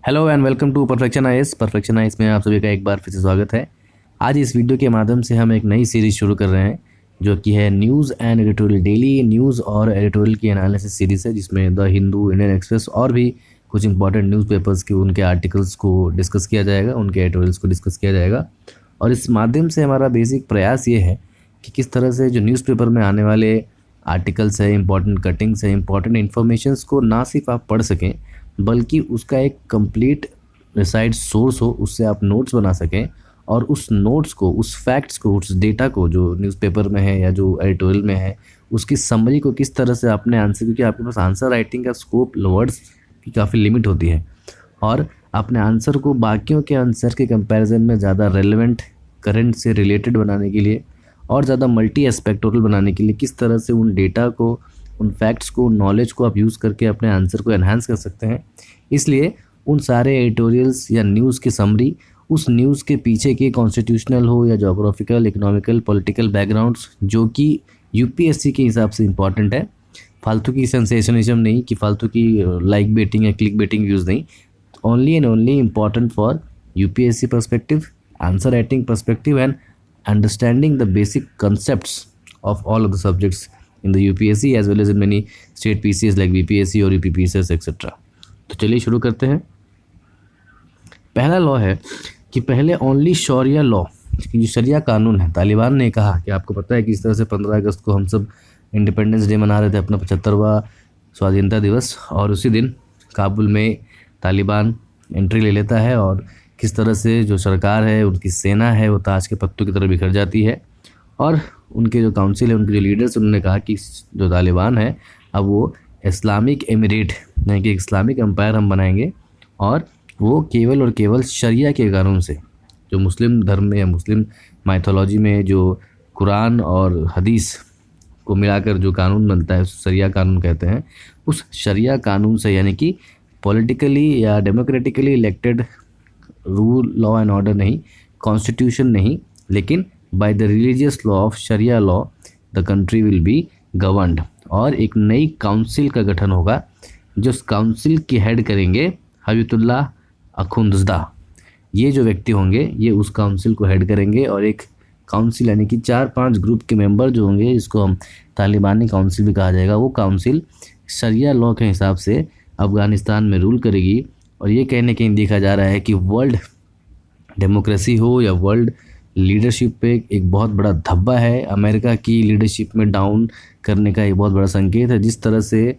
Hello and welcome to perfection IAS. Perfection IAS में आप सभी का एक बार फिर से स्वागत है। आज इस वीडियो के माध्यम से हम एक नई सीरीज शुरू कर रहे हैं जो कि है news and editorial. Daily news और एडिटोरियल की एनालिसिस सीरीज़ है जिसमें द हिंदू, इंडियन एक्सप्रेस और भी कुछ इंपॉर्टेंट न्यूज़पेपर्स के उनके आर्टिकल्स को डिस्कस किया जाएगा, उनके एडिटोरियल्स को डिस्कस किया जाएगा। और इस माध्यम से हमारा बेसिक प्रयास ये है कि किस तरह से जो न्यूज़पेपर में आने वाले आर्टिकल्स है, इंपॉर्टेंट कटिंग्स है, इंपॉर्टेंट इन्फॉर्मेशंस को ना सिर्फ आप पढ़ सकें बल्कि उसका एक कंप्लीट रिसाइड सोर्स हो, उससे आप नोट्स बना सकें और उस नोट्स को, उस फैक्ट्स को, उस डेटा को जो न्यूज़पेपर में है या जो एडिटोरियल में है उसकी समरी को किस तरह से अपने आंसर, क्योंकि आपके पास आंसर राइटिंग का स्कोप, वर्ड्स की काफ़ी लिमिट होती है और अपने आंसर को बाकियों के आंसर के कंपैरिजन में ज़्यादा रेलेवेंट, करंट से रिलेटेड बनाने के लिए और ज़्यादा मल्टी एस्पेक्टोरल बनाने के लिए किस तरह से उन डेटा को, उन फैक्ट्स को, नॉलेज को आप यूज़ करके अपने आंसर को एनहांस कर सकते हैं। इसलिए उन सारे एडिटोरियल्स या न्यूज़ की समरी, उस न्यूज़ के पीछे के कॉन्स्टिट्यूशनल हो या जोग्राफिकल, इकोनॉमिकल, पॉलिटिकल बैकग्राउंड्स जो कि यूपीएससी के हिसाब से इंपॉर्टेंट है, फालतू की सेंसेशनिज्म नहीं, कि फालतू की लाइक बेटिंग या क्लिक बेटिंग व्यूज़ नहीं, only and only important for UPSC perspective, answer writing perspective and understanding the basic concepts of all of the subjects in the UPSC as well as in many state PCS like BPSC और UPPSS etc. तो चलिए शुरू करते हैं। पहला law है कि पहले ओनली शौरिया लॉ, जो शरिया कानून है, तालिबान ने कहा कि आपको पता है कि इस तरह से 15 अगस्त को हम सब इंडिपेंडेंस डे मना रहे थे, अपना 75वां स्वाधीनता दिवस, और उसी दिन काबुल में तालिबान एंट्री ले लेता है और किस तरह से जो सरकार है, उनकी सेना है, वो ताश के पत्तों की तरह बिखर जाती है। और उनके जो काउंसिल है, उनके जो लीडर्स, उन्होंने कहा कि जो तालिबान है अब वो इस्लामिक एमिरेट यानी कि इस्लामिक एम्पायर हम बनाएंगे और वो केवल और केवल शरिया के कानून से, जो मुस्लिम धर्म में या मुस्लिम माइथोलॉजी में जो कुरान और हदीस को मिलाकर जो कानून बनता है उस शरिया कानून कहते हैं, उस शरिया कानून से, यानी कि पॉलिटिकली या democratically elected rule, law and order नहीं, कॉन्स्टिट्यूशन नहीं, लेकिन by the religious law of शरिया law the country will be governed. और एक नई काउंसिल का गठन होगा, जो काउंसिल की हेड करेंगे हबीबुल्लाह अखुंदज़दा। ये जो व्यक्ति होंगे ये उस काउंसिल को हेड करेंगे और एक काउंसिल यानी कि 4-5 ग्रुप के मेंबर जो होंगे, जिसको हम तालिबानी काउंसिल भी कहा जाएगा, वो काउंसिल शरिया लॉ के हिसाब से अफ़गानिस्तान में रूल करेगी। और ये कहने कहीं देखा जा रहा है कि वर्ल्ड डेमोक्रेसी हो या वर्ल्ड लीडरशिप पे एक बहुत बड़ा धब्बा है, अमेरिका की लीडरशिप में डाउन करने का एक बहुत बड़ा संकेत है। जिस तरह से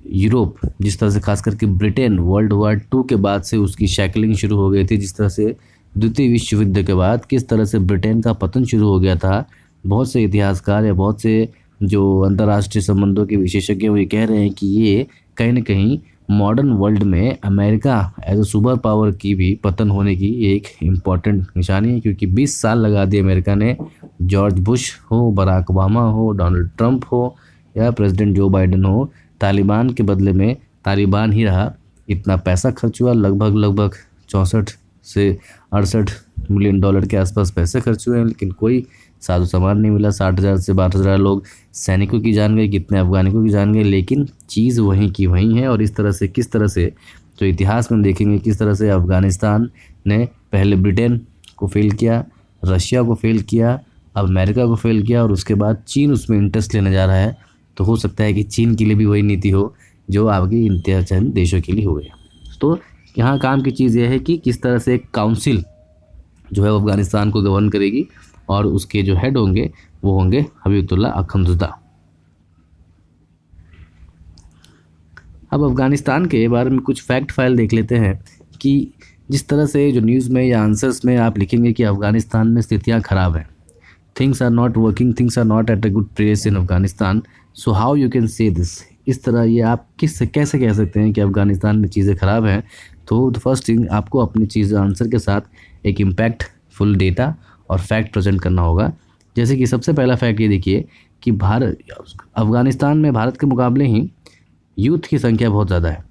यूरोप, जिस तरह से खास करके ब्रिटेन वर्ल्ड वॉर 2 के बाद से उसकी शैकलिंग शुरू हो गई थी, जिस तरह से द्वितीय विश्व युद्ध के बाद किस तरह से ब्रिटेन का पतन शुरू हो गया था, बहुत से इतिहासकार या बहुत से जो अंतर्राष्ट्रीय संबंधों के विशेषज्ञ वो ये कह रहे हैं कि ये कहीं ना कहीं मॉडर्न वर्ल्ड में America as a super power की भी पतन होने की एक इम्पॉर्टेंट निशानी है। क्योंकि 20 साल लगा दिए अमेरिका ने, जॉर्ज बुश हो, बराक ओबामा हो, डोनाल्ड ट्रंप हो या प्रेसिडेंट जो बाइडेन हो, तालिबान के बदले में तालिबान ही रहा। इतना पैसा खर्च हुआ, लगभग 64 से 68 मिलियन डॉलर के आसपास पैसे खर्च हुए हैं, लेकिन कोई साजो सामान नहीं मिला। 60,000 से 62,000 लोग सैनिकों की जान गए, कितने अफगानिकों की जान गए, लेकिन चीज़ वहीं की वहीं है। और इस तरह से किस तरह से जो इतिहास में हम देखेंगे किस तरह से अफ़गानिस्तान ने पहले ब्रिटेन को फेल किया, रशिया को फेल किया, अब अमेरिका को फेल किया और उसके बाद चीन उसमें इंटरेस्ट लेने जा रहा है। तो हो सकता है कि चीन के लिए भी वही नीति हो जो आपकी इन चंद देशों के लिए हो गई। तो यहाँ काम की चीज़ यह है कि किस तरह से एक काउंसिल जो है वो अफ़गानिस्तान को गवर्न करेगी और उसके जो हेड होंगे वो होंगे हबीबुल्लाह अखुंदज़दा। अब अफ़गानिस्तान के बारे में कुछ फैक्ट फाइल देख लेते हैं कि जिस तरह से जो न्यूज़ में या आंसर्स में आप लिखेंगे कि अफ़गानिस्तान में स्थितियां ख़राब हैं, things are not working, things are not at a good place in Afghanistan, so how you can say this. इस तरह ये आप कैसे कह सकते हैं कि अफ़गानिस्तान में चीज़ें ख़राब हैं। तो द फर्स्ट थिंग, आपको अपनी चीज़ आंसर के साथ एक इम्पैक्टफुल डेटा और फैक्ट प्रेजेंट करना होगा। जैसे कि सबसे पहला फैक्ट ये देखिए कि अफ़गानिस्तान में भारत के मुकाबले ही यूथ की संख्या बहुत ज़्यादा है,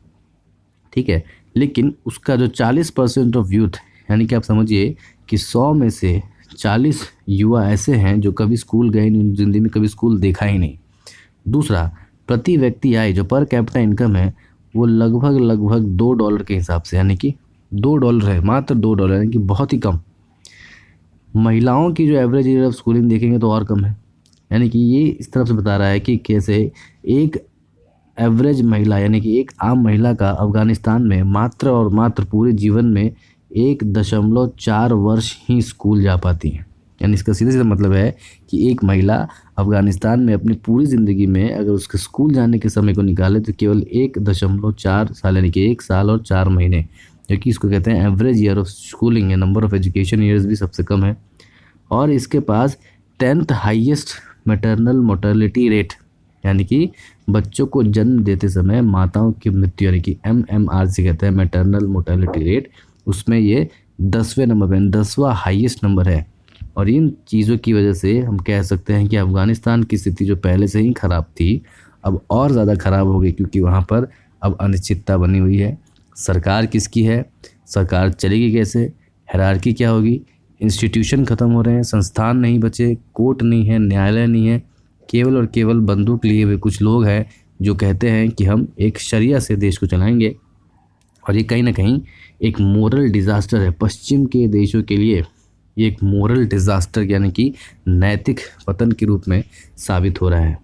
ठीक है, लेकिन उसका जो 40% ऑफ यूथ, यानी कि आप समझिए कि 100 में से 40 युवा ऐसे हैं जो कभी स्कूल गए नहीं, ज़िंदगी में कभी स्कूल देखा ही नहीं। दूसरा, प्रति व्यक्ति आय जो पर कैपिटा इनकम है वो लगभग $2 के हिसाब से, यानी कि $2 है, मात्र $2, यानी कि बहुत ही कम। महिलाओं की जो एवरेज ईयर ऑफ स्कूलिंग देखेंगे तो और कम है। यानी कि ये इस तरफ से बता रहा है कि कैसे एक एवरेज महिला यानी कि एक आम महिला का अफ़गानिस्तान में मात्र और मात्र पूरे जीवन में 1.4 वर्ष ही स्कूल जा पाती हैं। यानी इसका सीधा सीधा मतलब है कि एक महिला अफ़गानिस्तान में अपनी पूरी ज़िंदगी में अगर उसके स्कूल जाने के समय को निकाले तो केवल 1.4 साल यानी कि 1 साल और 4 महीने, जो कि इसको कहते हैं एवरेज ईयर ऑफ स्कूलिंग है। नंबर ऑफ़ एजुकेशन ईयर्स भी सबसे कम है। और इसके पास 10th highest maternal mortality rate, यानी कि बच्चों को जन्म देते समय माताओं की मृत्यु यानी कि MMR से कहते हैं मैटरनल मोर्टेलिटी रेट, उसमें ये 10वें नंबर पर, 10वां हाईएस्ट नंबर है। और इन चीज़ों की वजह से हम कह सकते हैं कि अफ़गानिस्तान की स्थिति जो पहले से ही ख़राब थी अब और ज़्यादा ख़राब हो गई, क्योंकि वहाँ पर अब अनिश्चितता बनी हुई है। सरकार किसकी है, सरकार चलेगी कैसे, हायरार्की क्या होगी, इंस्टीट्यूशन ख़त्म हो रहे हैं, संस्थान नहीं बचे, कोर्ट नहीं है, न्यायालय नहीं है, केवल और केवल बंदूक लिए हुए कुछ लोग हैं जो कहते हैं कि हम एक शरिया से देश को चलाएंगे। और ये कहीं ना कहीं एक मोरल डिज़ास्टर है पश्चिम के देशों के लिए। ये एक मोरल डिज़ास्टर यानी कि नैतिक पतन के रूप में साबित हो रहा है।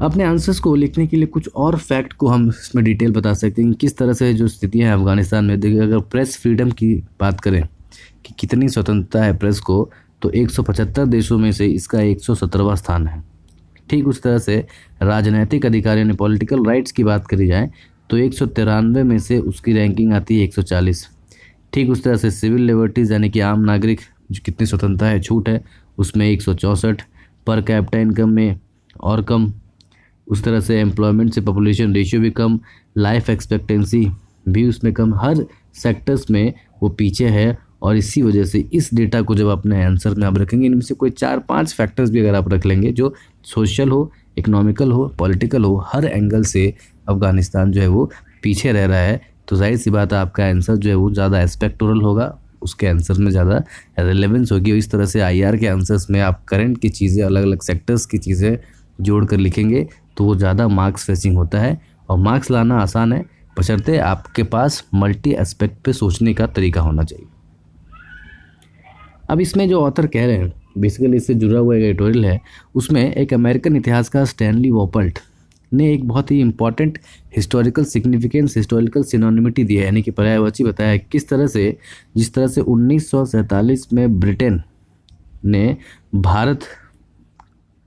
अपने आंसर्स को लिखने के लिए कुछ और फैक्ट को हम इसमें डिटेल बता सकते हैं कि किस तरह से जो स्थितियाँ हैं अफ़गानिस्तान में। देखिए, अगर प्रेस फ्रीडम की बात करें कि कितनी स्वतंत्रता है प्रेस को, तो 175 देशों में से इसका 117वां स्थान है। ठीक उस तरह से राजनैतिक अधिकार यानी पॉलिटिकल राइट्स की बात करी जाए तो 193 में से उसकी रैंकिंग आती है 140। ठीक उस तरह से सिविल लिबर्टीज़ यानी कि आम नागरिक जो कितनी स्वतंत्रता है, छूट है, उसमें 164। पर कैपिटा इनकम में और कम। उस तरह से एम्प्लॉयमेंट से पॉपुलेशन रेशियो भी कम, लाइफ एक्सपेक्टेंसी भी उसमें कम, हर सेक्टर्स में वो पीछे है। और इसी वजह से इस डेटा को जब अपने आंसर में आप रखेंगे, इनमें से कोई 4-5 फैक्टर्स भी अगर आप रख लेंगे जो सोशल हो, इकोनॉमिकल हो, पॉलिटिकल हो, हर एंगल से अफ़गानिस्तान जो है वो पीछे रह रहा है, तो जाहिर सी बात है आपका आंसर जो है वो ज़्यादा एस्पेक्टोरल होगा, उसके आंसर में ज़्यादा रेलेवेंस होगी। और इस तरह से IR के आंसर्स में आप करंट की चीज़ें, अलग अलग सेक्टर्स की चीज़ें जोड़ कर लिखेंगे तो वो ज़्यादा मार्क्स फेसिंग होता है। और मार्क्स लाना आसान है, बशर्ते आपके पास मल्टी एस्पेक्ट पे सोचने का तरीका होना चाहिए। अब इसमें जो ऑथर कह रहे हैं, बेसिकली इससे जुड़ा हुआ एक एडिटोरियल है, उसमें एक अमेरिकन इतिहासकार स्टैनली वोपल्ट ने एक बहुत ही इंपॉर्टेंट हिस्टोरिकल सिग्निफिकेंस, हिस्टोरिकल सिनोनिमिटी दिया है, यानी कि पर्यायवाची बताया किस तरह से, जिस तरह से 1947 में ब्रिटेन ने भारत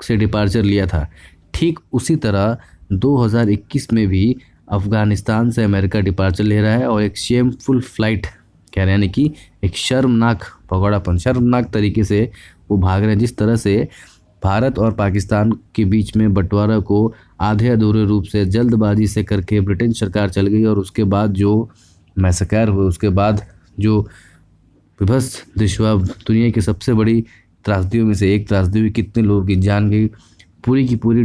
से डिपार्चर लिया था, ठीक उसी तरह 2021 में भी अफ़गानिस्तान से अमेरिका डिपार्चर ले रहा है। और एक शेमफुल फ्लाइट कह रहे हैं, यानी कि एक शर्मनाक भगौड़ापन, शर्मनाक तरीके से वो भाग रहे हैं। जिस तरह से भारत और पाकिस्तान के बीच में बंटवारा को आधे अधूरे रूप से जल्दबाजी से करके ब्रिटेन सरकार चल गई, और उसके बाद जो मैसेकर हुए, उसके बाद जो विभत्स दृश्य हुआ, दुनिया की सबसे बड़ी त्रासदियों में से एक त्रासदी हुई, कितने लोगों की जान गई। पूरी की पूरी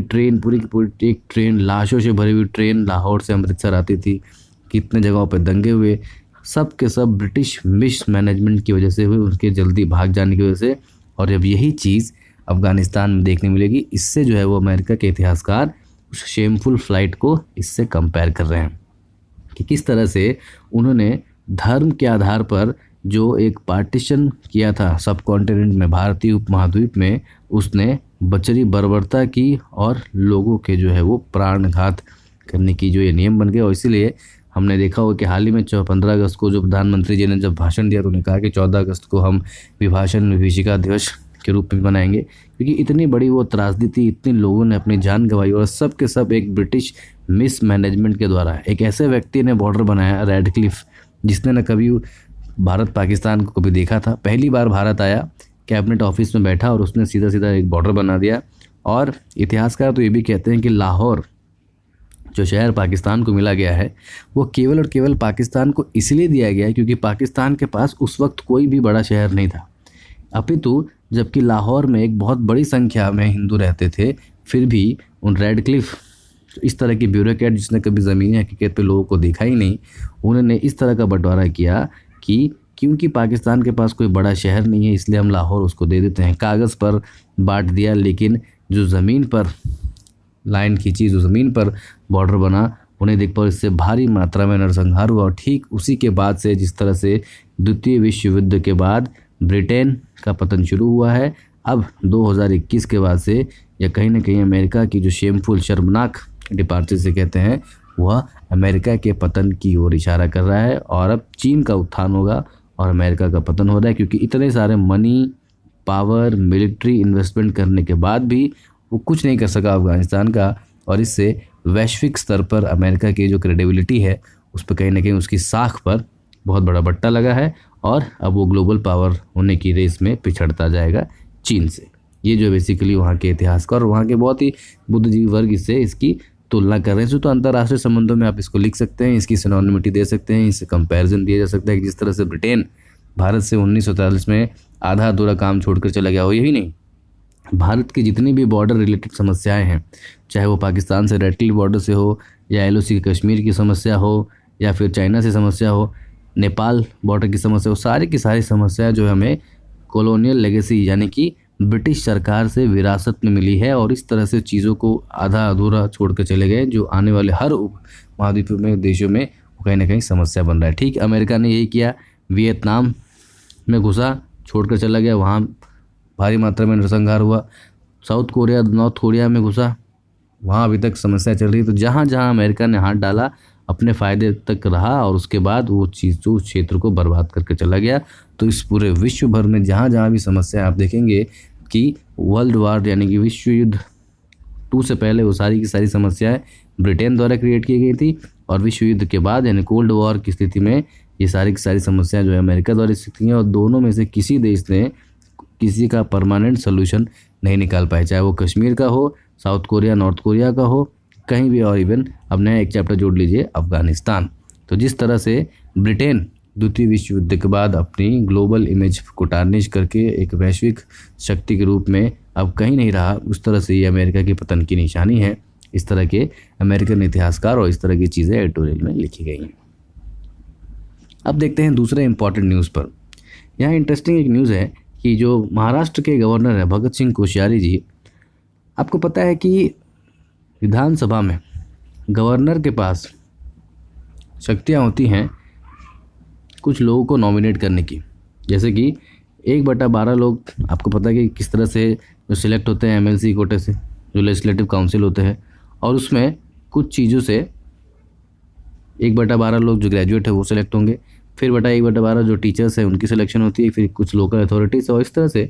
एक ट्रेन, लाशों से भरी हुई ट्रेन लाहौर से अमृतसर आती थी, कितने जगहों पर दंगे हुए, सब के सब ब्रिटिश मिसमैनेजमेंट की वजह से हुए, उनके जल्दी भाग जाने की वजह से। और अब यही चीज़ अफ़गानिस्तान में देखने मिलेगी। इससे जो है वो अमेरिका के इतिहासकार उस शेमफुल फ्लाइट को इससे कंपेयर कर रहे हैं कि किस तरह से उन्होंने धर्म के आधार पर जो एक पार्टीशन किया था सब कॉन्टिनेंट में, भारतीय उपमहाद्वीप में, उसने बचरी बर्बरता की और लोगों के जो है वो प्राणघात करने की जो ये नियम बन गए। और इसीलिए हमने देखा हो कि हाल ही में 15 अगस्त को जो प्रधानमंत्री जी ने जब भाषण दिया तो उन्होंने कहा कि 14 अगस्त को हम विभाजन विभीषिका दिवस के रूप में बनाएंगे, क्योंकि इतनी बड़ी वो त्रासदी थी, इतने लोगों ने अपनी जान गंवाई, और सब के सब एक ब्रिटिश मिसमैनेजमेंट के द्वारा। एक ऐसे व्यक्ति ने बॉर्डर बनाया, रैडक्लिफ, जिसने न कभी भारत पाकिस्तान को कभी देखा था, पहली बार भारत आया, कैबिनेट ऑफिस में बैठा और उसने सीधा सीधा एक बॉर्डर बना दिया। और इतिहासकार तो ये भी कहते हैं कि लाहौर जो शहर पाकिस्तान को मिला गया है, वो केवल और केवल पाकिस्तान को इसलिए दिया गया है क्योंकि पाकिस्तान के पास उस वक्त कोई भी बड़ा शहर नहीं था, अपितु जबकि लाहौर में एक बहुत बड़ी संख्या में हिंदू रहते थे, फिर भी उन रैडक्लिफ, इस तरह की ब्यूरोक्रेट जिसने कभी ज़मीनी हकीकत पे लोगों को देखा ही नहीं, उन्होंने इस तरह का बंटवारा किया कि क्योंकि पाकिस्तान के पास कोई बड़ा शहर नहीं है इसलिए हम लाहौर उसको दे देते हैं। कागज़ पर बांट दिया, लेकिन जो ज़मीन पर लाइन खींची, जो ज़मीन पर बॉर्डर बना, उन्हें देख पर इससे भारी मात्रा में नरसंहार हुआ। और ठीक उसी के बाद से जिस तरह से द्वितीय विश्व युद्ध के बाद ब्रिटेन का पतन शुरू हुआ है, अब 2021 के बाद से या कहीं ना कहीं अमेरिका की जो शेमफुल शर्मनाक डिपार्चर से कहते हैं, वह अमेरिका के पतन की ओर इशारा कर रहा है। और अब चीन का उत्थान होगा और अमेरिका का पतन हो रहा है, क्योंकि इतने सारे मनी, पावर, मिलिट्री इन्वेस्टमेंट करने के बाद भी वो कुछ नहीं कर सका अफगानिस्तान का। और इससे वैश्विक स्तर पर अमेरिका की जो क्रेडिबिलिटी है उस पर कहीं ना कहीं उसकी साख पर बहुत बड़ा बट्टा लगा है और अब वो ग्लोबल पावर होने की रेस में पिछड़ता जाएगा चीन से। ये जो बेसिकली वहाँ के इतिहास का और वहाँ के बहुत ही बुद्धिजीवी वर्ग इससे इसकी तुलना कर रहे हैं। तो अंतर्राष्ट्रीय संबंधों में आप इसको लिख सकते हैं, इसकी सिनोनिमिटी दे सकते हैं, इससे कंपैरिजन दिया जा सकता है कि जिस तरह से ब्रिटेन भारत से 1943 में आधा अधूरा काम छोड़कर चला गया हो। यही नहीं, भारत की जितनी भी बॉर्डर रिलेटेड समस्याएं हैं, चाहे वो पाकिस्तान से डायरेक्टली बॉर्डर से हो या LOC कश्मीर की समस्या हो या फिर चाइना से समस्या हो, नेपाल बॉर्डर की समस्या हो, सारी की सारी समस्याएं जो हमें कॉलोनियल लेगेसी यानी कि ब्रिटिश सरकार से विरासत में मिली है। और इस तरह से चीज़ों को आधा अधूरा छोड़ कर चले गए, जो आने वाले हर महाद्वीप में देशों में कहीं ना कहीं समस्या बन रहा है। ठीक अमेरिका ने यही किया, वियतनाम में घुसा, छोड़कर चला गया, वहाँ भारी मात्रा में नरसंहार हुआ। साउथ कोरिया, नॉर्थ कोरिया में घुसा, वहाँ अभी तक समस्या चल रही है। तो जहाँ जहाँ अमेरिका ने हाथ डाला अपने फ़ायदे तक रहा और उसके बाद वो चीज़ जो क्षेत्र को बर्बाद करके चला गया। तो इस पूरे विश्व भर में जहाँ जहाँ भी समस्या आप देखेंगे कि वर्ल्ड वार यानी कि विश्व युद्ध 2 से पहले वो सारी की सारी समस्याएं ब्रिटेन द्वारा क्रिएट की गई थी और विश्व युद्ध के बाद यानी कोल्ड वॉर की स्थिति में ये सारी की सारी समस्याएं जो है अमेरिका द्वारा स्थिति हैं। और दोनों में से किसी देश ने किसी का परमानेंट सोल्यूशन नहीं निकाल पाए, चाहे वो कश्मीर का हो, साउथ कोरिया, नॉर्थ कोरिया का हो, कहीं भी। और इवन अब नया एक चैप्टर जोड़ लीजिए, अफगानिस्तान। तो जिस तरह से ब्रिटेन द्वितीय विश्व युद्ध के बाद अपनी ग्लोबल इमेज को टार्निश करके एक वैश्विक शक्ति के रूप में अब कहीं नहीं रहा, उस तरह से ये अमेरिका के पतन की निशानी है। इस तरह के अमेरिकन इतिहासकार और इस तरह की चीज़ें एडिटोरियल में लिखी गई हैं। अब देखते हैं दूसरे इंपॉर्टेंट न्यूज़ पर। यहाँ इंटरेस्टिंग एक न्यूज़ है कि जो महाराष्ट्र के गवर्नर है भगत सिंह कोश्यारी जी, आपको पता है कि विधानसभा में गवर्नर के पास शक्तियाँ होती हैं कुछ लोगों को नॉमिनेट करने की, जैसे कि 1/12 लोग, आपको पता है कि किस तरह से जो सिलेक्ट होते हैं MLC कोटे से, जो लेजिस्लेटिव काउंसिल होते हैं, और उसमें कुछ चीज़ों से 1/12 लोग जो ग्रेजुएट है वो सिलेक्ट होंगे, फिर 1/12 जो टीचर्स हैं उनकी सिलेक्शन होती है, फिर कुछ लोकल अथॉरिटीज़, और इस तरह से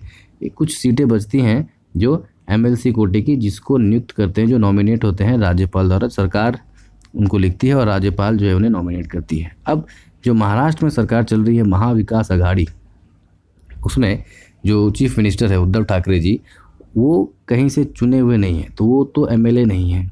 कुछ सीटें बचती हैं जो MLC कोटे की, जिसको नियुक्त करते हैं, जो नॉमिनेट होते हैं राज्यपाल द्वारा। सरकार उनको लिखती है और राज्यपाल जो है उन्हें नॉमिनेट करती है। अब जो महाराष्ट्र में सरकार चल रही है महाविकास आघाड़ी, उसमें जो चीफ मिनिस्टर है उद्धव ठाकरे जी, वो कहीं से चुने हुए नहीं हैं, तो वो तो MLA नहीं हैं,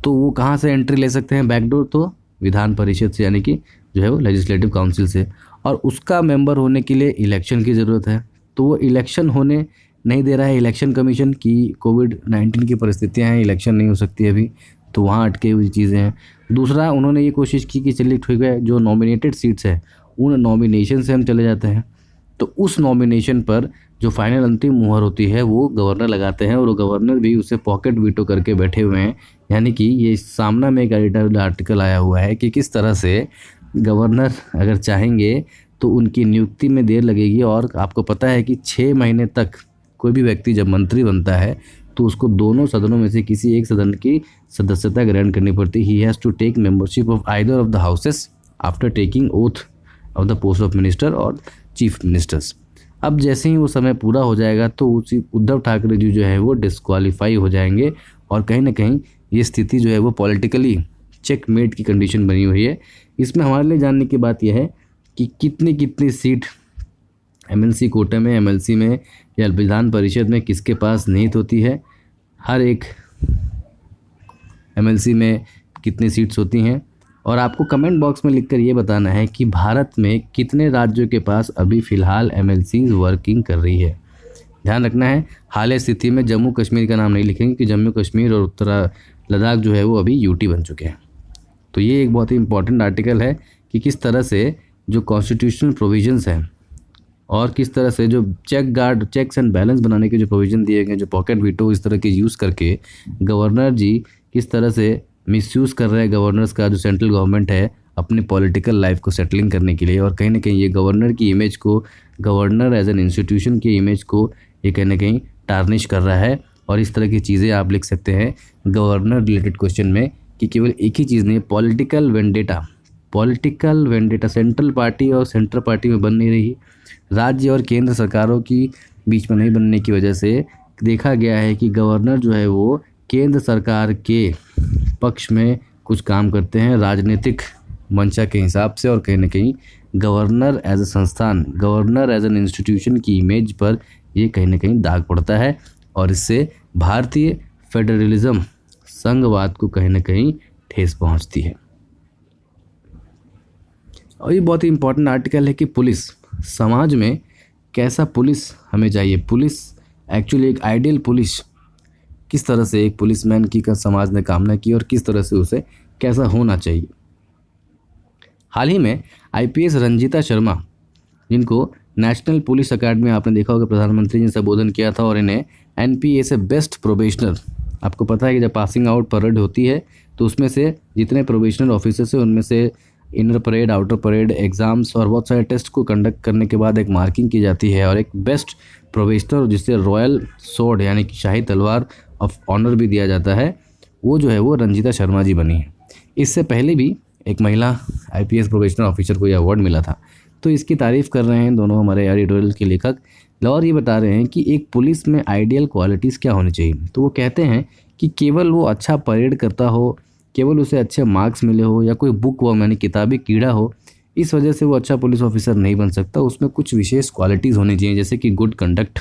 तो वो कहाँ से एंट्री ले सकते हैं बैकडोर? तो विधान परिषद से, यानी कि जो है वो लेजिस्लेटिव काउंसिल से। और उसका मेंबर होने के लिए इलेक्शन की ज़रूरत है, तो वो इलेक्शन होने नहीं दे रहा है इलेक्शन कमीशन की। कोविड-19 की परिस्थितियाँ हैं, इलेक्शन नहीं हो सकती अभी, तो वहाँ अटके हुई चीज़ें हैं। दूसरा, उन्होंने ये कोशिश की कि चलिए ठीक है, जो नॉमिनेटेड सीट्स है उन नॉमिनेशन से हम चले जाते हैं, तो उस नॉमिनेशन पर जो फाइनल अंतिम मुहर होती है वो गवर्नर लगाते हैं, और वो गवर्नर भी उसे पॉकेट वीटो करके बैठे हुए हैं। यानी कि ये सामना में एक एडिटोरियल आर्टिकल आया हुआ है कि किस तरह से गवर्नर अगर चाहेंगे तो उनकी नियुक्ति में देर लगेगी। और आपको पता है कि 6 महीने तक कोई भी व्यक्ति जब मंत्री बनता है तो उसको दोनों सदनों में से किसी एक सदन की सदस्यता ग्रहण करनी पड़ती है। He has to take membership of either of the houses after taking oath of the post of minister और चीफ मिनिस्टर्स। अब जैसे ही वो समय पूरा हो जाएगा तो उसी उद्धव ठाकरे जी जो है वो डिस्क्वालीफाई हो जाएंगे, और कहीं ना कहीं ये स्थिति जो है वो पॉलिटिकली चेकमेट की कंडीशन बनी हुई है। इसमें हमारे लिए जानने की बात यह है कि कितनी सीट MLC कोटे में, MLC में या विधान परिषद में किसके पास निहित होती है, हर एक MLC में कितनी सीट्स होती हैं। और आपको कमेंट बॉक्स में लिखकर ये बताना है कि भारत में कितने राज्यों के पास अभी फ़िलहाल MLCs वर्किंग कर रही है। ध्यान रखना है, हाल स्थिति में जम्मू कश्मीर का नाम नहीं लिखेंगे कि जम्मू कश्मीर और उत्तर लद्दाख जो है वो अभी UT बन चुके हैं। तो ये एक बहुत ही इंपॉर्टेंट आर्टिकल है कि किस तरह से जो कॉन्स्टिट्यूशनल प्रोविजंस हैं और किस तरह से जो चेक्स एंड बैलेंस बनाने के जो प्रोविज़न दिए गए, जो पॉकेट वीटो इस तरह के यूज़ करके गवर्नर जी किस तरह से मिसयूज़ कर रहा है गवर्नर्स का, जो सेंट्रल गवर्नमेंट है, अपने पॉलिटिकल लाइफ को सेटलिंग करने के लिए। और कहीं ना कहीं ये गवर्नर की इमेज को, गवर्नर एज एन इंस्टीट्यूशन की इमेज को ये कहीं ना कहीं टार्निश कर रहा है। और इस तरह की चीज़ें आप लिख सकते हैं गवर्नर रिलेटेड क्वेश्चन में कि केवल एक ही चीज़ नहीं है, पॉलिटिकल वेंडेटा सेंट्रल पार्टी और सेंट्रल पार्टी में बन नहीं रही, राज्य और केंद्र सरकारों की बीच में नहीं बनने की वजह से देखा गया है कि गवर्नर जो है वो केंद्र सरकार के पक्ष में कुछ काम करते हैं राजनीतिक मंशा के हिसाब से। और कहीं ना कहीं गवर्नर एज ए संस्थान, गवर्नर एज एन इंस्टीट्यूशन की इमेज पर ये कहीं ना कहीं दाग पड़ता है और इससे भारतीय फेडरलिज्म, संघवाद को कहीं ना कहीं ठेस पहुंचती है। और ये बहुत ही इंपॉर्टेंट आर्टिकल है कि पुलिस, समाज में कैसा पुलिस हमें चाहिए, पुलिस एक्चुअली एक आइडियल पुलिस किस तरह से एक पुलिसमैन की का समाज ने कामना की और किस तरह से उसे कैसा होना चाहिए। हाल ही में आईपीएस रंजीता शर्मा, जिनको नेशनल पुलिस अकेडमी आपने देखा होगा प्रधानमंत्री ने संबोधन किया था, और इन्हें एनपीए से बेस्ट प्रोबेशनर, आपको पता है कि जब पासिंग आउट परेड होती है तो उसमें से जितने प्रोबेशनर ऑफिसर्स हैं उनमें से inner parade, outer parade, exams और बहुत सारे टेस्ट को कंडक्ट करने के बाद एक मार्किंग की जाती है और एक बेस्ट प्रोबेशनर जिसे रॉयल सोर्ड यानी कि शाही तलवार ऑफ ऑनर भी दिया जाता है, वो जो है वो रंजीता शर्मा जी बनी है। इससे पहले भी एक महिला आईपीएस प्रोबेशनर ऑफिसर को यह अवार्ड मिला था। तो इसकी तारीफ़ कर रहे हैं दोनों हमारे एडिटोरियल के लेखक, और ये बता रहे हैं कि एक पुलिस में आइडियल क्वालिटीज़ क्या होनी चाहिए। तो वो कहते हैं कि केवल वो अच्छा परेड करता हो, केवल उसे अच्छे मार्क्स मिले हो या कोई बुक वर्म यानी किताबी कीड़ा हो, इस वजह से वो अच्छा पुलिस ऑफिसर नहीं बन सकता। उसमें कुछ विशेष क्वालिटीज़ होनी चाहिए, जैसे कि गुड कंडक्ट,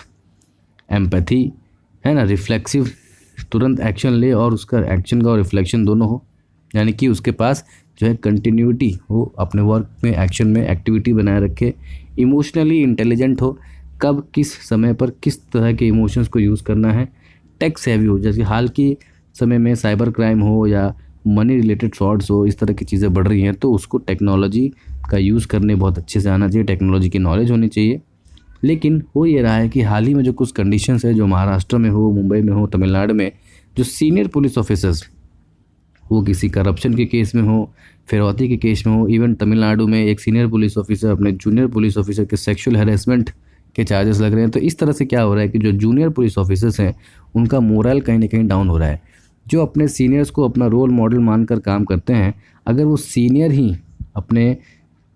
एम्पैथी, है ना, रिफ्लेक्सिव, तुरंत एक्शन ले और उसका एक्शन का और रिफ्लेक्शन दोनों हो, यानी कि उसके पास जो है कंटिन्यूटी हो, अपने वर्क में, एक्शन में एक्टिविटी बनाए रखे, इमोशनली इंटेलिजेंट हो, कब किस समय पर किस तरह के इमोशंस को यूज़ करना है, टेक्स हैवी हो, जैसे हाल की समय में साइबर क्राइम हो या मनी रिलेटेड फ्रॉड्स हो, इस तरह की चीज़ें बढ़ रही हैं, तो उसको टेक्नोलॉजी का यूज़ करने बहुत अच्छे से आना चाहिए, टेक्नोलॉजी की नॉलेज होनी चाहिए। लेकिन हो ये रहा है कि हाल ही में जो कुछ कंडीशंस है, जो महाराष्ट्र में हो, मुंबई में हो, तमिलनाडु में, जो सीनियर पुलिस ऑफिसर्स वो किसी करप्शन के केस में हो, फिरौती के केस में हो, इवन तमिलनाडु में एक सीनियर पुलिस ऑफिसर अपने जूनियर पुलिस ऑफिसर के सेक्सुअल हैरेसमेंट के चार्जेस लग रहे हैं। तो इस तरह से क्या हो रहा है कि जो जूनियर पुलिस ऑफिसर्स हैं उनका मोरल कहीं ना कहीं डाउन हो रहा है। जो अपने सीनियर्स को अपना रोल मॉडल मानकर काम करते हैं, अगर वो सीनियर ही अपने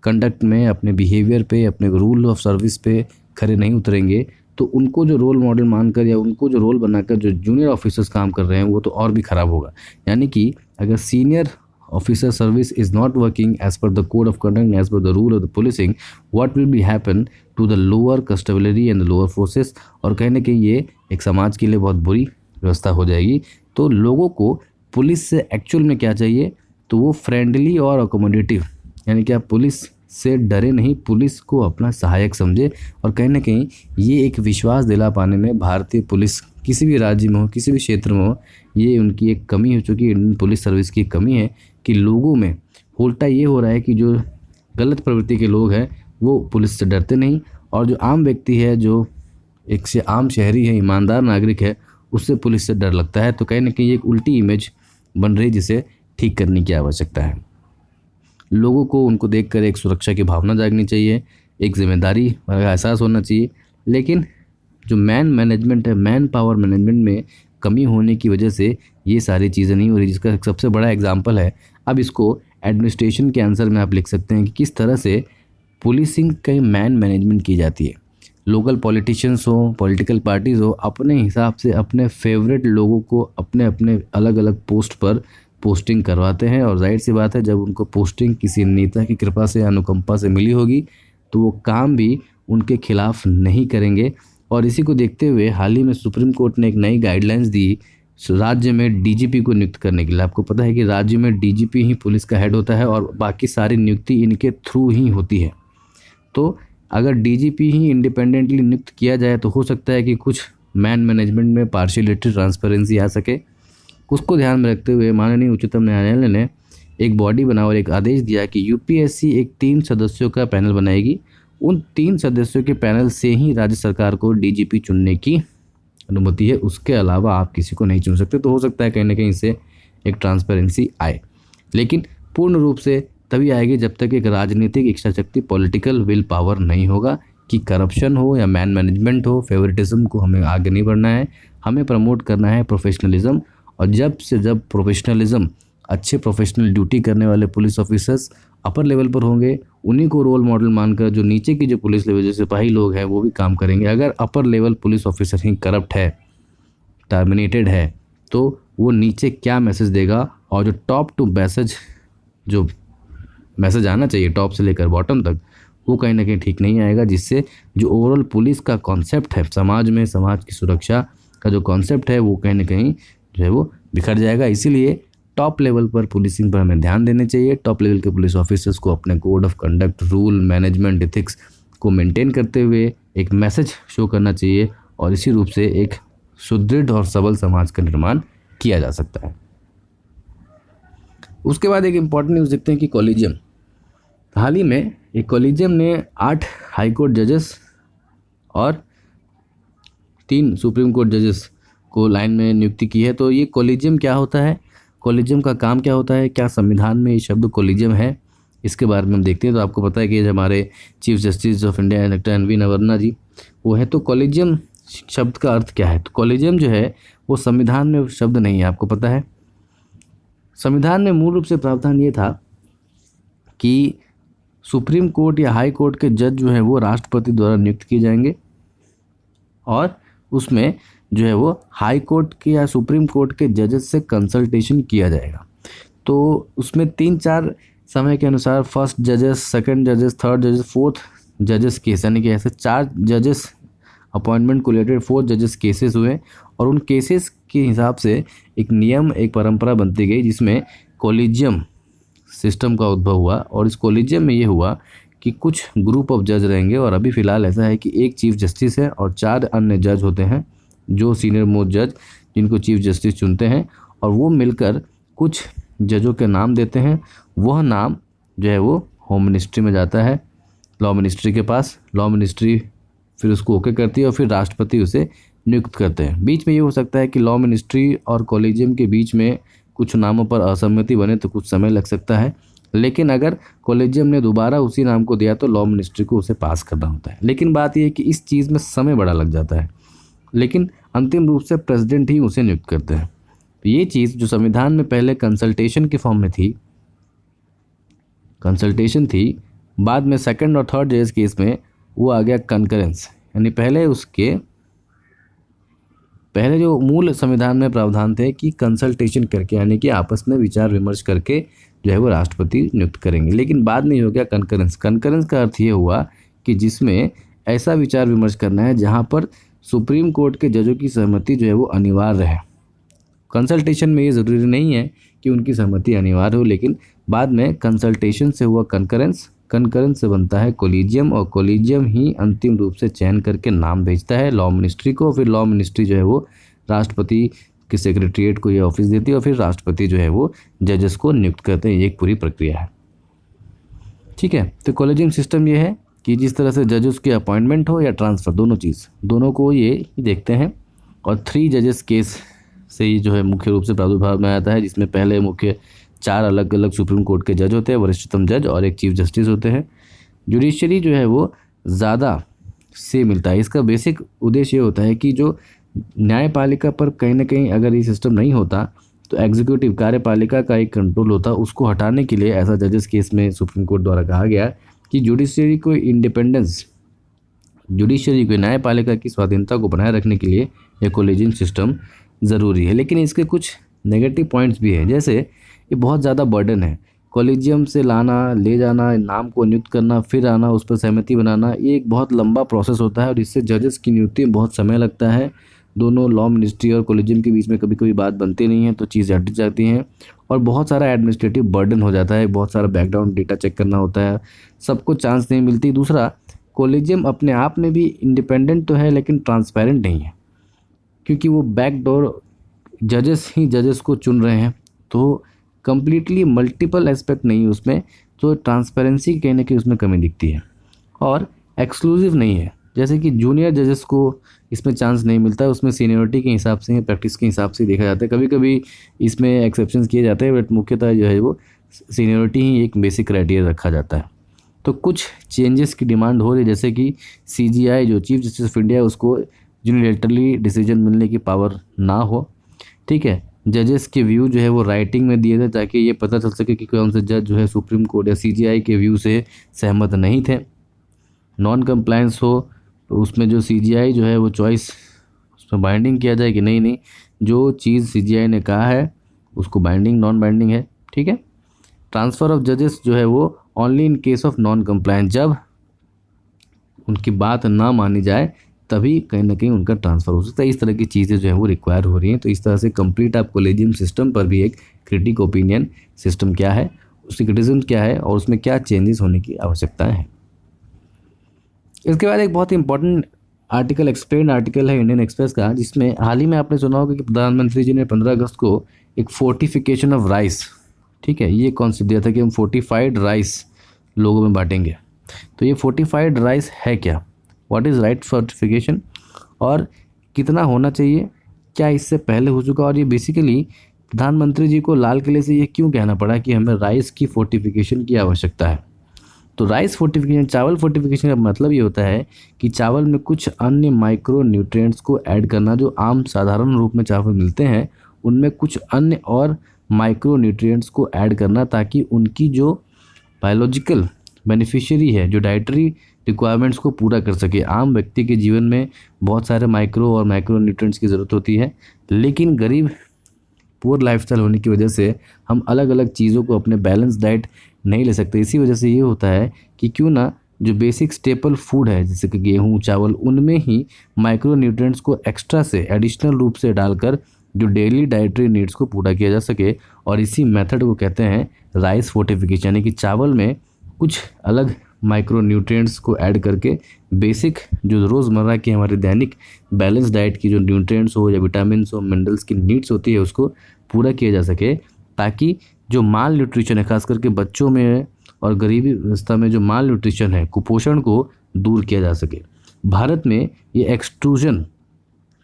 कंडक्ट में, अपने बिहेवियर पे, अपने रूल ऑफ सर्विस पे खरे नहीं उतरेंगे, तो उनको जो रोल मॉडल मानकर या उनको जो रोल बनाकर जो जूनियर ऑफिसर्स काम कर रहे हैं वो तो और भी ख़राब होगा। यानी कि अगर senior officer service is not working as per the code of conduct, as per the rule of the policing, what will be happen to the lower customary and the lower forces. और कहीं ना कहीं ये एक समाज के लिए बहुत बुरी व्यवस्था हो जाएगी। तो लोगों को पुलिस से एक्चुअल में क्या चाहिए, तो वो फ्रेंडली और अकोमोडेटिव, यानी कि आप पुलिस से डरे नहीं, पुलिस को अपना सहायक समझे। और कहीं ना कहीं ये एक विश्वास दिला पाने में भारतीय पुलिस किसी भी राज्य में हो, किसी भी क्षेत्र में हो, ये उनकी एक कमी हो चुकी है। इंडियन पुलिस सर्विस की कमी है कि लोगों में उल्टा ये हो रहा है कि जो गलत प्रवृत्ति के लोग हैं वो पुलिस से डरते नहीं, और जो आम व्यक्ति है, जो एक से आम शहरी है, ईमानदार नागरिक है, उससे पुलिस से डर लगता है। तो कहीं ना कहीं एक उल्टी इमेज बन रही, जिसे ठीक करने की आवश्यकता है। लोगों को उनको देखकर एक सुरक्षा की भावना जागनी चाहिए, एक जिम्मेदारी का एहसास होना चाहिए। लेकिन जो मैनेजमेंट है, मैन पावर मैनेजमेंट में कमी होने की वजह से ये सारी चीज़ें नहीं हो रही, जिसका सबसे बड़ा एग्जांपल है। अब इसको एडमिनिस्ट्रेशन के आंसर में आप लिख सकते हैं कि किस तरह से पुलिसिंग का मैन मैनेजमेंट की जाती है। लोकल पॉलिटिशियंस हो, पॉलिटिकल पार्टीज़ हो, अपने हिसाब से अपने फेवरेट लोगों को अपने अपने अलग अलग पोस्ट पर पोस्टिंग करवाते हैं। और जाहिर सी बात है, जब उनको पोस्टिंग किसी नेता की कृपा से, अनुकंपा से मिली होगी, तो वो काम भी उनके खिलाफ नहीं करेंगे। और इसी को देखते हुए हाल ही में सुप्रीम कोर्ट ने एक नई गाइडलाइंस दी राज्य में डीजीपी को नियुक्त करने के लिए। आपको पता है कि राज्य में डीजीपी ही पुलिस का हेड होता है और बाकी सारी नियुक्ति इनके थ्रू ही होती है। तो अगर डीजीपी ही इंडिपेंडेंटली नियुक्त किया जाए तो हो सकता है कि कुछ मैन मैनेजमेंट में पार्शियलिटी, ट्रांसपेरेंसी आ सके। उसको ध्यान में रखते हुए माननीय उच्चतम न्यायालय ने एक बॉडी बना और एक आदेश दिया कि यूपीएससी एक 3 सदस्यों का पैनल बनाएगी। उन 3 सदस्यों के पैनल से ही राज्य सरकार को डीजीपी चुनने की अनुमति है, उसके अलावा आप किसी को नहीं चुन सकते। तो हो सकता है कहीं ना कहीं इससे एक ट्रांसपेरेंसी आए, लेकिन पूर्ण रूप से तभी आएगी जब तक एक राजनीतिक इच्छा शक्ति, पॉलिटिकल विल पावर नहीं होगा कि करप्शन हो या मैनेजमेंट हो, फेवरेटिज्म को हमें आगे नहीं बढ़ना है, हमें प्रमोट करना है प्रोफेशनलिज्म। और जब से जब प्रोफेशनलिज्म, अच्छे प्रोफेशनल ड्यूटी करने वाले पुलिस ऑफिसर्स अपर लेवल पर होंगे, उन्हीं को रोल मॉडल मानकर जो नीचे की जो पुलिस लेवल जो सिपाही लोग हैं वो भी काम करेंगे। अगर अपर लेवल पुलिस ऑफिसर ही करप्ट है, टर्मिनेटेड है, तो वो नीचे क्या मैसेज देगा, और जो टॉप टू जो मैसेज आना चाहिए टॉप से लेकर बॉटम तक, वो कहीं ना कहीं ठीक नहीं आएगा, जिससे जो ओवरऑल पुलिस का कॉन्सेप्ट है समाज में, समाज की सुरक्षा का जो कॉन्सेप्ट है वो कहीं ना कहीं जो है वो बिखर जाएगा। इसीलिए टॉप लेवल पर पुलिसिंग पर हमें ध्यान देने चाहिए। टॉप लेवल के पुलिस ऑफिसर्स को अपने code of conduct, rule, management, ethics को मेंटेन करते हुए एक मैसेज शो करना चाहिए, और इसी रूप से एक सुदृढ़ और सबल समाज का निर्माण किया जा सकता है। उसके बाद एक इम्पॉर्टेंट न्यूज़ देखते हैं कि कॉलेजियम, हाल ही में एक कॉलेजियम ने 8 हाईकोर्ट जजेस और 3 सुप्रीम कोर्ट जजेस को लाइन में नियुक्ति की है। तो ये कॉलेजियम क्या होता है, कॉलेजियम का काम क्या होता है, क्या संविधान में ये शब्द कॉलेजियम है, इसके बारे में हम देखते हैं। तो आपको पता है कि हमारे chief justice of India doctor NV. नवर्ना जी वो है। तो कॉलेजियम शब्द का अर्थ क्या है, तो कॉलेजियम जो है वो संविधान में शब्द नहीं है, आपको पता है। संविधान में मूल रूप से प्रावधान ये था कि सुप्रीम कोर्ट या हाई कोर्ट के जज जो है वो राष्ट्रपति द्वारा नियुक्त किए जाएंगे, और उसमें जो है वो हाई कोर्ट के या सुप्रीम कोर्ट के जजेस से कंसल्टेशन किया जाएगा। तो उसमें 3-4 समय के अनुसार फर्स्ट जजेस, सेकंड जजेस, थर्ड जजेस, फोर्थ जजेस केस, यानी कि ऐसे 4 जजेस अपॉइंटमेंट को रिलेटेड 4 जजेस केसेस हुए, और उन केसेस के हिसाब से एक नियम, एक परंपरा बनती गई जिसमें कॉलेजियम सिस्टम का उद्भव हुआ। और इस कॉलेजियम में ये हुआ कि कुछ ग्रुप ऑफ जज रहेंगे, और अभी फ़िलहाल ऐसा है कि एक चीफ जस्टिस है और 4 अन्य जज होते हैं जो सीनियर मोस्ट जज, जिनको चीफ जस्टिस चुनते हैं, और वो मिलकर कुछ जजों के नाम देते हैं। वह नाम जो है वो होम मिनिस्ट्री में जाता है, लॉ मिनिस्ट्री के पास, लॉ मिनिस्ट्री फिर उसको ओके करती है और फिर राष्ट्रपति उसे नियुक्त करते हैं। बीच में ये हो सकता है कि लॉ मिनिस्ट्री और कॉलेजियम के बीच में कुछ नामों पर असहमति बने तो कुछ समय लग सकता है, लेकिन अगर कॉलेजियम ने दोबारा उसी नाम को दिया तो लॉ मिनिस्ट्री को उसे पास करना होता है। लेकिन बात यह है कि इस चीज़ में समय बड़ा लग जाता है, लेकिन अंतिम रूप से प्रेसिडेंट ही उसे नियुक्त करते हैं। तो ये चीज़ जो संविधान में पहले कंसल्टेशन के फॉर्म में थी, कंसल्टेशन थी, बाद में सेकंड और थर्ड जजेस केस में वो आ गया कनकरेंस, यानी पहले जो मूल संविधान में प्रावधान थे कि कंसल्टेशन करके, यानी कि आपस में विचार विमर्श करके जो है वो राष्ट्रपति नियुक्त करेंगे, लेकिन बाद में हो गया कनकरेंस। कनकरेंस का अर्थ ये हुआ कि जिसमें ऐसा विचार विमर्श करना है जहाँ पर सुप्रीम कोर्ट के जजों की सहमति जो है वो अनिवार्य है। कंसल्टेशन में ये ज़रूरी नहीं है कि उनकी सहमति अनिवार्य हो, लेकिन बाद में कंसल्टेशन से हुआ कनकरेंस, कनकरेंस से बनता है कॉलेजियम, और कॉलेजियम ही अंतिम रूप से चयन करके नाम भेजता है लॉ मिनिस्ट्री को। फिर लॉ मिनिस्ट्री जो है वो राष्ट्रपति के सेक्रेटरीट को ये ऑफिस देती है, और फिर राष्ट्रपति जो है वो जजेस को नियुक्त करते हैं। ये एक पूरी प्रक्रिया है, ठीक है। तो कॉलेजियम सिस्टम ये है कि जिस तरह से जजेस की अपॉइंटमेंट हो या ट्रांसफ़र, दोनों को ये देखते हैं। और 3 जजेस केस से ही जो है मुख्य रूप से प्रादुर्भाव में आता है, जिसमें पहले मुख्य 4 अलग अलग सुप्रीम कोर्ट के जज होते हैं, वरिष्ठतम जज और एक चीफ जस्टिस होते हैं। जुडिशरी जो है वो ज़्यादा से मिलता है। इसका बेसिक उद्देश्य ये होता है कि जो न्यायपालिका पर कहीं ना कहीं अगर ये सिस्टम नहीं होता तो एग्जीक्यूटिव कार्यपालिका का एक कंट्रोल होता, उसको हटाने के लिए ऐसा जजेस केस में सुप्रीम कोर्ट द्वारा कहा गया कि जुडिशरी को इंडिपेंडेंस, जुडिशरी को न्यायपालिका की स्वाधीनता को बनाए रखने के लिए ये कॉलेजियम सिस्टम ज़रूरी है। लेकिन इसके कुछ नेगेटिव पॉइंट्स भी हैं, जैसे ये बहुत ज़्यादा बर्डन है। कॉलेजियम से लाना, ले जाना, नाम को नियुक्त करना, फिर आना, उस पर सहमति बनाना, ये एक बहुत लंबा प्रोसेस होता है, और इससे जजेस की नियुक्ति में बहुत समय लगता है। दोनों लॉ मिनिस्ट्री और कॉलेजियम के बीच में कभी कभी बात बनती नहीं है तो चीज़ें हट जाती हैं, और बहुत सारा एडमिनिस्ट्रेटिव बर्डन हो जाता है, बहुत सारा बैकग्राउंड डेटा चेक करना होता है, सबको चांस नहीं मिलती। दूसरा, कॉलेजियम अपने आप में भी इंडिपेंडेंट तो है लेकिन ट्रांसपेरेंट नहीं है, क्योंकि वो बैकडोर जजेस ही जजेस को चुन रहे हैं, तो कम्प्लीटली मल्टीपल एस्पेक्ट नहीं है उसमें, तो ट्रांसपेरेंसी कहीं ना कहीं उसमें कमी दिखती है। और एक्सक्लूसिव नहीं है, जैसे कि जूनियर जजेस को इसमें चांस नहीं मिलता है, उसमें सीनियरिटी के हिसाब से, प्रैक्टिस के हिसाब से देखा जाता है। कभी कभी इसमें एक्सेप्शंस किए जाते हैं, बट मुख्यतः जो है वो सीनियरिटी ही एक बेसिक क्राइटेरिया रखा जाता है। तो कुछ चेंजेस की डिमांड हो रही है, जैसे कि CJI जो चीफ जस्टिस ऑफ इंडिया, उसको यूनिलेटरली डिसीजन मिलने की पावर ना हो। ठीक है, जजेस के व्यू जो है वो राइटिंग में दिए थे, ताकि ये पता चल सके कि कौन से जज जो है सुप्रीम कोर्ट या CJI के व्यू से सहमत नहीं थे। नॉन कंप्लायंस हो तो उसमें जो CJI जो है वो चॉइस, उसमें बाइंडिंग किया जाए कि नहीं, जो चीज़ CJI ने कहा है उसको बाइंडिंग नॉन बाइंडिंग है। ठीक है, ट्रांसफ़र ऑफ जजेस जो है वो only in case of non compliance, जब उनकी बात ना मानी जाए तभी कहीं ना कहीं उनका ट्रांसफ़र हो सकता है। इस तरह की चीज़ें जो है वो रिक्वायर हो रही हैं। तो इस तरह से कंप्लीट आप कोलेजियम सिस्टम पर भी एक क्रिटिक ओपिनियन सिस्टम क्या है, उसकी क्रिटिसिज्म क्या है और उसमें क्या चेंजेस होने की आवश्यकताएँ हैं। इसके बाद एक बहुत ही इंपॉर्टेंट आर्टिकल, एक्सप्लेन आर्टिकल है इंडियन एक्सप्रेस का, जिसमें हाल ही में आपने सुना होगा कि प्रधानमंत्री जी ने 15 अगस्त को एक फोर्टिफिकेशन ऑफ राइस, ठीक है, ये कॉन्सेप्ट दिया था कि हम फोर्टिफाइड राइस लोगों में बांटेंगे। तो ये फोर्टिफाइड राइस है क्या, व्हाट इज़ राइट फोर्टिफिकेशन, और कितना होना चाहिए, क्या इससे पहले हो चुका, और ये बेसिकली प्रधानमंत्री जी को लाल किले से ये क्यों कहना पड़ा कि हमें राइस की फोर्टिफिकेशन की आवश्यकता है। तो राइस फोर्टिफिकेशन, चावल फोर्टिफिकेशन का मतलब ये होता है कि चावल में कुछ अन्य माइक्रो न्यूट्रिएंट्स को ऐड करना, जो आम साधारण रूप में चावल मिलते हैं उनमें कुछ अन्य और माइक्रो न्यूट्रिएंट्स को ऐड करना, ताकि उनकी जो बायोलॉजिकल बेनिफिशियरी है, जो डाइटरी रिक्वायरमेंट्स को पूरा कर सके। आम व्यक्ति के जीवन में बहुत सारे माइक्रो और माइक्रो न्यूट्रिएंट्स की ज़रूरत होती है, लेकिन गरीब पुअर लाइफस्टाइल होने की वजह से हम अलग अलग चीज़ों को अपने बैलेंस डाइट नहीं ले सकते। इसी वजह से ये होता है कि क्यों ना जो बेसिक स्टेपल फूड है, जैसे कि गेहूँ, चावल, उनमें ही माइक्रो न्यूट्रिएंट्स को एक्स्ट्रा से, एडिशनल रूप से डालकर जो डेली डाइटरी नीड्स को पूरा किया जा सके। और इसी मेथड को कहते हैं राइस फोर्टिफिकेशन, यानी कि चावल में कुछ अलग माइक्रो न्यूट्रिएंट्स को ऐड करके बेसिक जो रोज़मर्रा की हमारे दैनिक बैलेंस डाइट की जो न्यूट्रिएंट्स हो या विटामिन्स हो, मिनरल्स की नीड्स होती है, उसको पूरा किया जा सके, ताकि जो माल न्यूट्रिशन है, खास करके बच्चों में और गरीबी व्यवस्था में जो माल न्यूट्रिशन है, कुपोषण को दूर किया जा सके। भारत में ये एक्सट्रूजन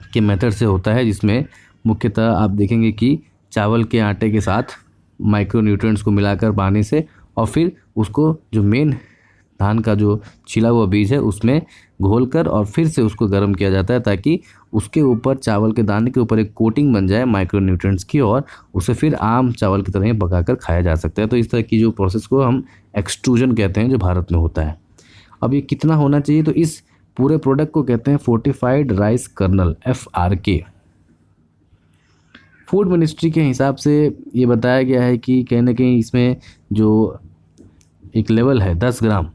के मेथड से होता है, जिसमें मुख्यतः आप देखेंगे कि चावल के आटे के साथ माइक्रो न्यूट्रिएंट्स को मिलाकर पानी से, और फिर उसको जो मेन धान का जो छिला हुआ बीज है उसमें घोलकर और फिर से उसको गर्म किया जाता है, ताकि उसके ऊपर, चावल के दाने के ऊपर एक कोटिंग बन जाए माइक्रो न्यूट्रिएंट्स की, और उसे फिर आम चावल की तरह ही पकाकर खाया जा सकता है। तो इस तरह की जो प्रोसेस को हम एक्सट्रूजन कहते हैं, जो भारत में होता है। अब ये कितना होना चाहिए, तो इस पूरे प्रोडक्ट को कहते हैं fortified rice kernel, FRK। Food ministry के हिसाब से ये बताया गया है कि कहीं ना कहीं इसमें जो एक लेवल है 10 ग्राम,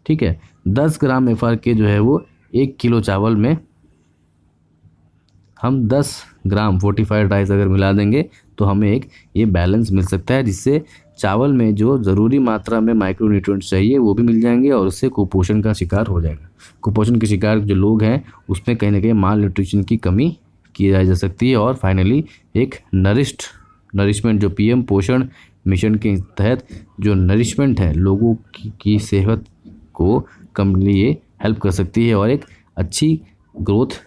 ठीक है, 10 ग्राम FRK जो है वो 1 किलो चावल में हम 10 ग्राम फोर्टिफाइड राइस अगर मिला देंगे तो हमें एक ये बैलेंस मिल सकता है, जिससे चावल में जो ज़रूरी मात्रा में माइक्रो न्यूट्रिएंट्स चाहिए वो भी मिल जाएंगे, और उससे कुपोषण का शिकार हो जाएगा। कुपोषण के शिकार जो लोग हैं उसमें कहीं ना कहीं माल न्यूट्रिशन की कमी की जा सकती है, और फाइनली एक नरिशमेंट, जो PM पोषण मिशन के तहत जो नरिशमेंट है लोगों की सेहत को कम लिए हेल्प कर सकती है, और एक अच्छी ग्रोथ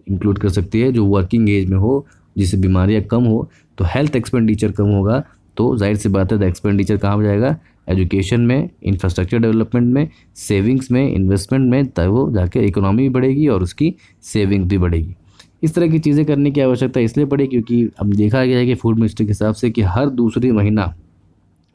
इंक्लूड कर सकती है। जो वर्किंग एज में हो, जिससे बीमारियां कम हो, तो हेल्थ एक्सपेंडिचर कम होगा, तो जाहिर सी बात है एक्सपेंडिचर कहाँ जाएगा, एजुकेशन में, इंफ्रास्ट्रक्चर डेवलपमेंट में, सेविंग्स में, इन्वेस्टमेंट में, तब वो जाके इकोनॉमी भी बढ़ेगी और उसकी सेविंग भी बढ़ेगी। इस तरह की चीज़ें करने की आवश्यकता इसलिए पड़ी क्योंकि अब देखा गया है कि फूड मिनिस्ट्री के हिसाब से कि हर दूसरी महिला,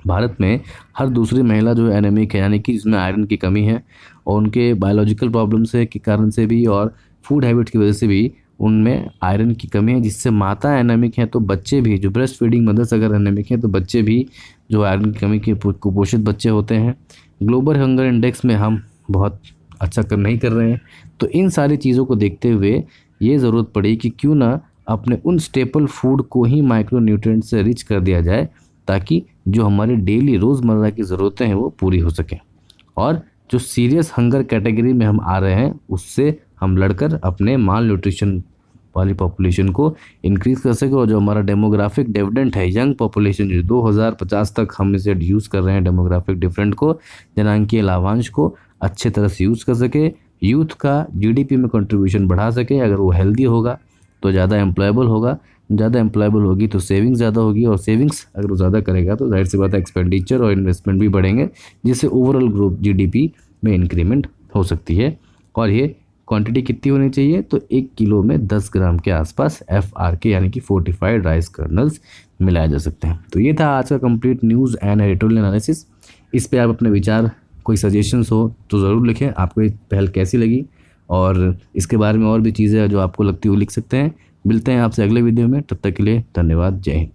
भारत में हर दूसरी महिला जो एनीमिक है, यानी कि जिसमें आयरन की कमी है, और उनके बायोलॉजिकल प्रॉब्लम्स के कारण से भी और फूड हैबिट की वजह से भी उनमें आयरन की कमी है, जिससे माता एनीमिक हैं तो बच्चे भी, जो ब्रेस्ट फीडिंग मदर्स अगर एनीमिक हैं तो बच्चे भी जो आयरन की कमी के कुपोषित बच्चे होते हैं। ग्लोबल हंगर इंडेक्स में हम बहुत अच्छा नहीं कर रहे हैं। तो इन सारी चीज़ों को देखते हुए ये ज़रूरत पड़ी कि क्यों ना अपने उन स्टेपल फूड को ही माइक्रो न्यूट्रिएंट से रिच कर दिया जाए, ताकि जो हमारे डेली रोज़मर्रा की ज़रूरतें हैं वो पूरी हो सकें, और जो सीरियस हंगर कैटेगरी में हम आ रहे हैं उससे हम लड़कर अपने माल न्यूट्रिशन वाली पॉपुलेशन को इंक्रीज़ कर सके। और जो हमारा डेमोग्राफिक डिविडेंड है, यंग पॉपुलेशन, जो 2050 तक हम इसे यूज़ कर रहे हैं डेमोग्राफिक डिविडेंड को, जनांकीय लाभांश को अच्छे तरह से यूज़ कर सके, यूथ का जीडीपी में कंट्रीब्यूशन बढ़ा सके। अगर वो हेल्दी होगा तो ज़्यादा एम्प्लॉयबल होगा, ज़्यादा एम्प्लॉयबल होगी तो सेविंग्स ज़्यादा होगी, और सेविंग्स अगर वो ज़्यादा करेगा तो जाहिर सी बात है एक्सपेंडिचर और इन्वेस्टमेंट भी बढ़ेंगे, जिससे ओवरऑल ग्रोथ जीडीपी में इंक्रीमेंट हो सकती है। और ये क्वांटिटी कितनी होनी चाहिए, तो 1 किलो में 10 ग्राम के आसपास FRK यानी कि फोर्टिफाइड राइस कर्नल्स मिलाए जा सकते हैं। तो ये था आज का complete news and editorial analysis. इस पे आप अपने विचार, कोई सजेशंस हो तो ज़रूर लिखें, आपको ये पहल कैसी लगी, और इसके बारे में और भी चीज़ें जो आपको लगती है वो लिख सकते हैं। मिलते हैं आपसे अगले वीडियो में, तब तक के लिए धन्यवाद, जय हिंद।